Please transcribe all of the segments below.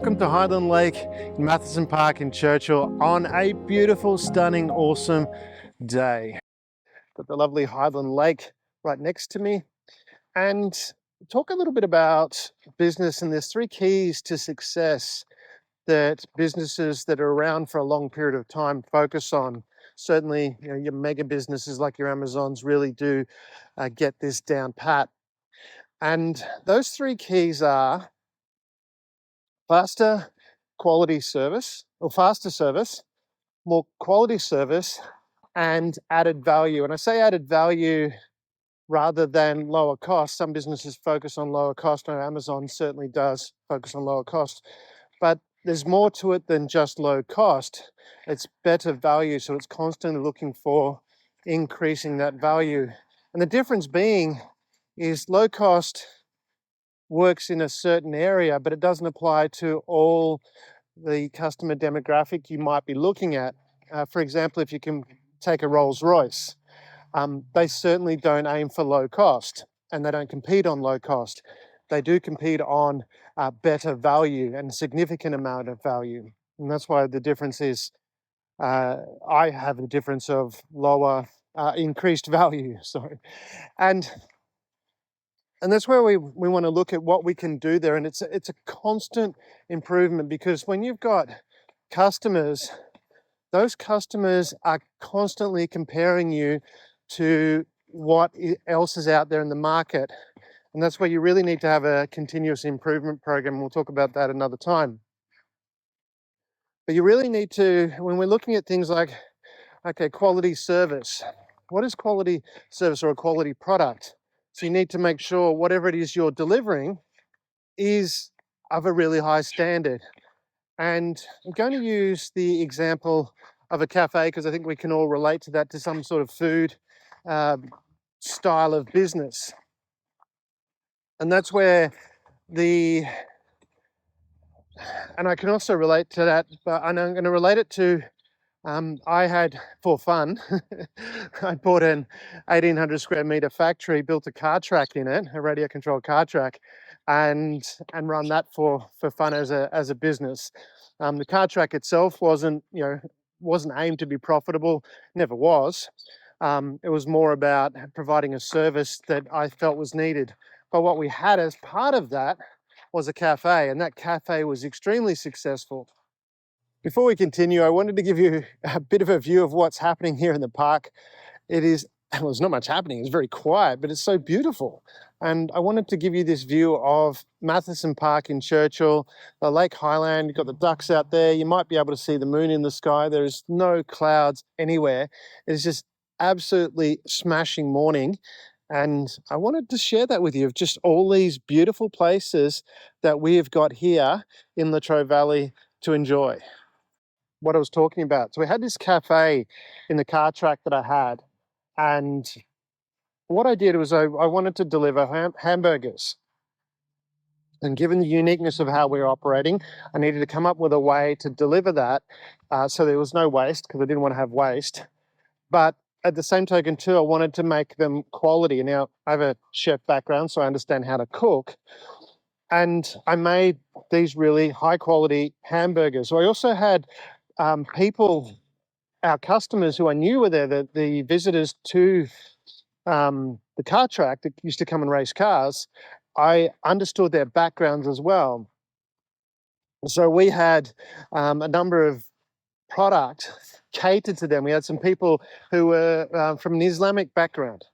Welcome to Hyland Lake in Mathison Park in Churchill on a beautiful, stunning, awesome day. Got the lovely Hyland Lake right next to me, and talk a little bit about business. And there's three keys to success that businesses that are around for a long period of time focus on. Certainly, your mega businesses like your Amazons really do get this down pat. And those three keys are faster quality service, or faster service, more quality service, and added value. And I say added value rather than lower cost. Some businesses focus on lower cost, and Amazon certainly does focus on lower cost. But there's more to it than just low cost. It's better value, so it's constantly looking for increasing that value. And the difference being is low cost works in a certain area, but it doesn't apply to all the customer demographic you might be looking at. For example, if you can take a Rolls-Royce, they certainly don't aim for low cost, and they don't compete on low cost. They do compete on better value and a significant amount of value. And that's why the difference is I have the difference of lower, increased value, sorry. And that's where we want to look at what we can do there. And it's a constant improvement, because when you've got customers, those customers are constantly comparing you to what else is out there in the market. And that's where you really need to have a continuous improvement program. We'll talk about that another time. But you really need to, when we're looking at things like, okay, quality service, what is quality service or a quality product? So you need to make sure whatever it is you're delivering is of a really high standard. And I'm going to use the example of a cafe, because I think we can all relate to that, to some sort of food style of business. And that's where and I can also relate to that, but I'm going to relate it to, I had, for fun, I bought an 1,800 square meter factory, built a car track in it, a radio controlled car track, and run that for fun as a business. The car track itself wasn't aimed to be profitable, never was. It was more about providing a service that I felt was needed. But what we had as part of that was a cafe, and that cafe was extremely successful. Before we continue, I wanted to give you a bit of a view of what's happening here in the park. There's not much happening, it's very quiet, but it's so beautiful. And I wanted to give you this view of Mathison Park in Churchill, the Lake Hyland. You've got the ducks out there. You might be able to see the moon in the sky. There's no clouds anywhere. It's just absolutely smashing morning. And I wanted to share that with you, of just all these beautiful places that we have got here in Latrobe Valley to enjoy. What I was talking about. So we had this cafe in the car track that I had, and what I did was I wanted to deliver hamburgers. And given the uniqueness of how we're operating, I needed to come up with a way to deliver that so there was no waste, because I didn't want to have waste. But at the same token too, I wanted to make them quality. Now, I have a chef background, so I understand how to cook. And I made these really high quality hamburgers. So I also had people, our customers who I knew were there, the visitors to the car track that used to come and race cars, I understood their backgrounds as well. So we had a number of products catered to them. We had some people who were from an Islamic background.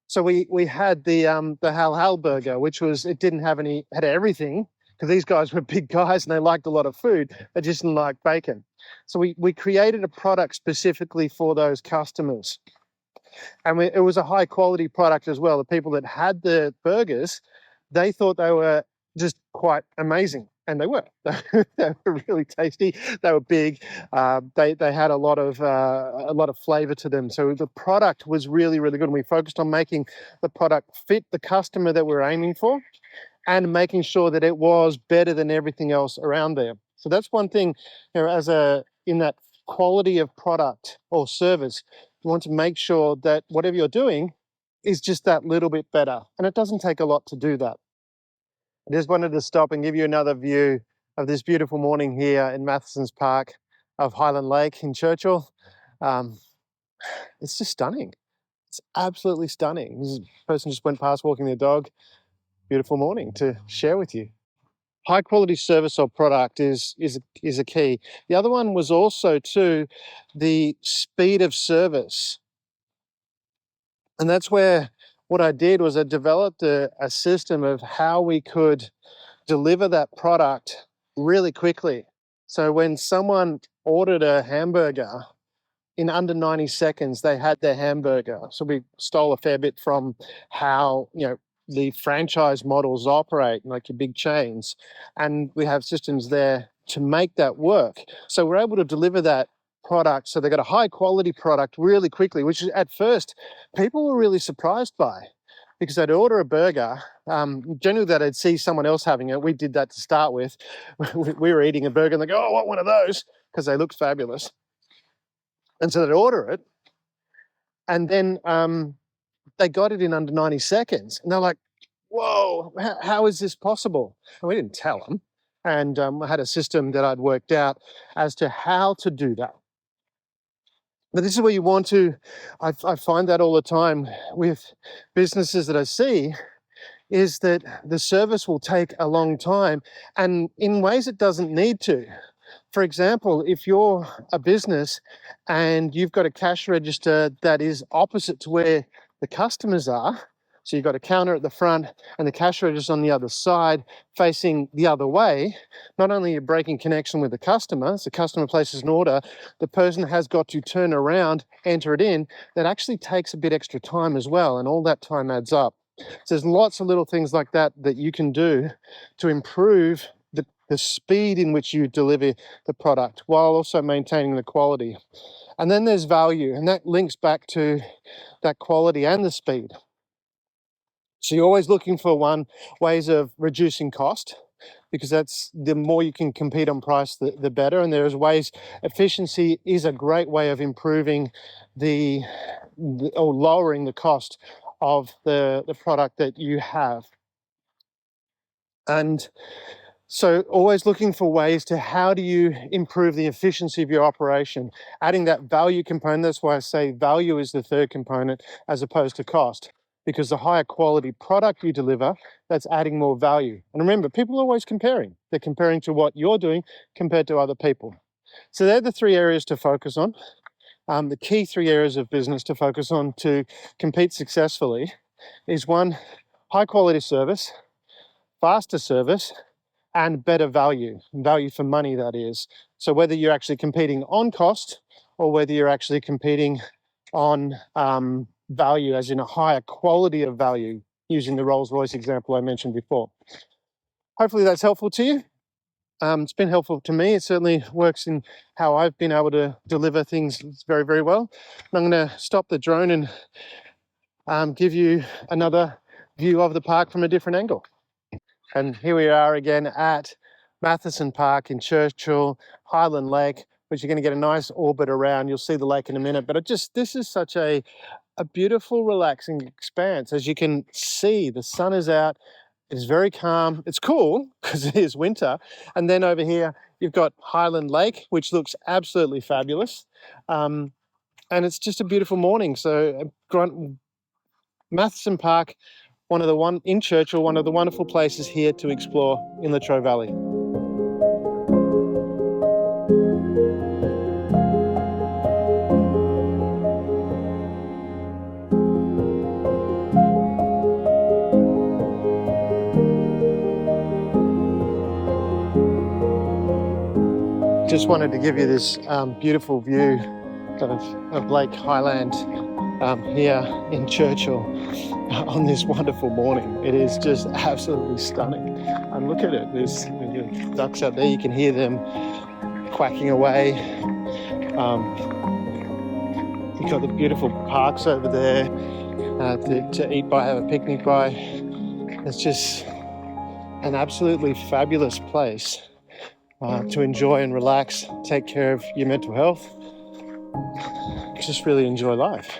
So we had the halal burger, which had everything, because these guys were big guys and they liked a lot of food. They just didn't like bacon. So we created a product specifically for those customers. And it was a high quality product as well. The people that had the burgers, they thought they were just quite amazing. And they were. They were really tasty. They were big. They had a lot of flavor to them. So the product was really, really good. And we focused on making the product fit the customer that we're aiming for, and making sure that it was better than everything else around there. So that's one thing, in that quality of product or service, you want to make sure that whatever you're doing is just that little bit better. And it doesn't take a lot to do that. I just wanted to stop and give you another view of this beautiful morning here in Mathison Park of Hyland Lake in Churchill. It's just stunning. It's absolutely stunning. This person just went past walking their dog. Beautiful morning to share with you. High quality service or product is a key. The other one was also too the speed of service. And that's where what I did was I developed a system of how we could deliver that product really quickly. So when someone ordered a hamburger, in under 90 seconds, they had their hamburger. So we stole a fair bit from how, the franchise models operate, like your big chains. And we have systems there to make that work. So we're able to deliver that product. So they got a high quality product really quickly, which at first people were really surprised by, because they'd order a burger, generally that I'd see someone else having it. We did that to start with. We were eating a burger and they go, oh, I want one of those, because they looked fabulous. And so they'd order it, and then they got it in under 90 seconds. And they're like, whoa, how is this possible? And we didn't tell them. And I had a system that I'd worked out as to how to do that. But this is where you want to, I find that all the time with businesses that I see, is that the service will take a long time, and in ways it doesn't need to. For example, if you're a business and you've got a cash register that is opposite to where the customers are, so you've got a counter at the front and the cash register on the other side facing the other way, not only are you breaking connection with the customer, so the customer places an order, the person has got to turn around, enter it in. That actually takes a bit extra time as well, and all that time adds up. So there's lots of little things like that that you can do to improve the speed in which you deliver the product while also maintaining the quality. And then there's value, and that links back to that quality and the speed. So you're always looking for ways of reducing cost, because that's the more you can compete on price, the better. And there's ways, efficiency is a great way of improving or lowering the cost of the product that you have. And so always looking for ways to how do you improve the efficiency of your operation, adding that value component. That's why I say value is the third component as opposed to cost, because the higher quality product you deliver, that's adding more value. And remember, people are always comparing. They're comparing to what you're doing compared to other people. So they're the three areas to focus on. The key three areas of business to focus on to compete successfully is 1, high quality service, faster service, and better value for money, that is. So whether you're actually competing on cost or whether you're actually competing on value, as in a higher quality of value, using the Rolls-Royce example I mentioned before. Hopefully that's helpful to you. It's been helpful to me. It certainly works in how I've been able to deliver things very, very well. And I'm going to stop the drone and give you another view of the park from a different angle. And here we are again at Mathison Park in Churchill, Hyland Lake, which you're going to get a nice orbit around. You'll see the lake in a minute, but this is such a beautiful, relaxing expanse. As you can see, the sun is out. It's very calm. It's cool because it is winter. And then over here, you've got Hyland Lake, which looks absolutely fabulous. And it's just a beautiful morning. So Mathison Park, in Churchill, one of the wonderful places here to explore in Latrobe Valley. Just wanted to give you this beautiful view of Lake Hyland here in Churchill on this wonderful morning. It is just absolutely stunning. And look at it, there's ducks out there, you can hear them quacking away. You've got the beautiful parks over there to eat by, have a picnic by. It's just an absolutely fabulous place to enjoy and relax, take care of your mental health, just really enjoy life.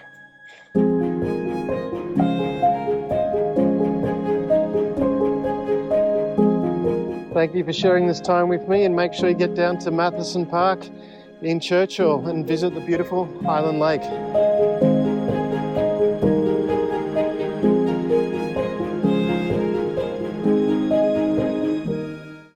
Thank you for sharing this time with me, and make sure you get down to Mathison Park in Churchill and visit the beautiful Hyland Lake.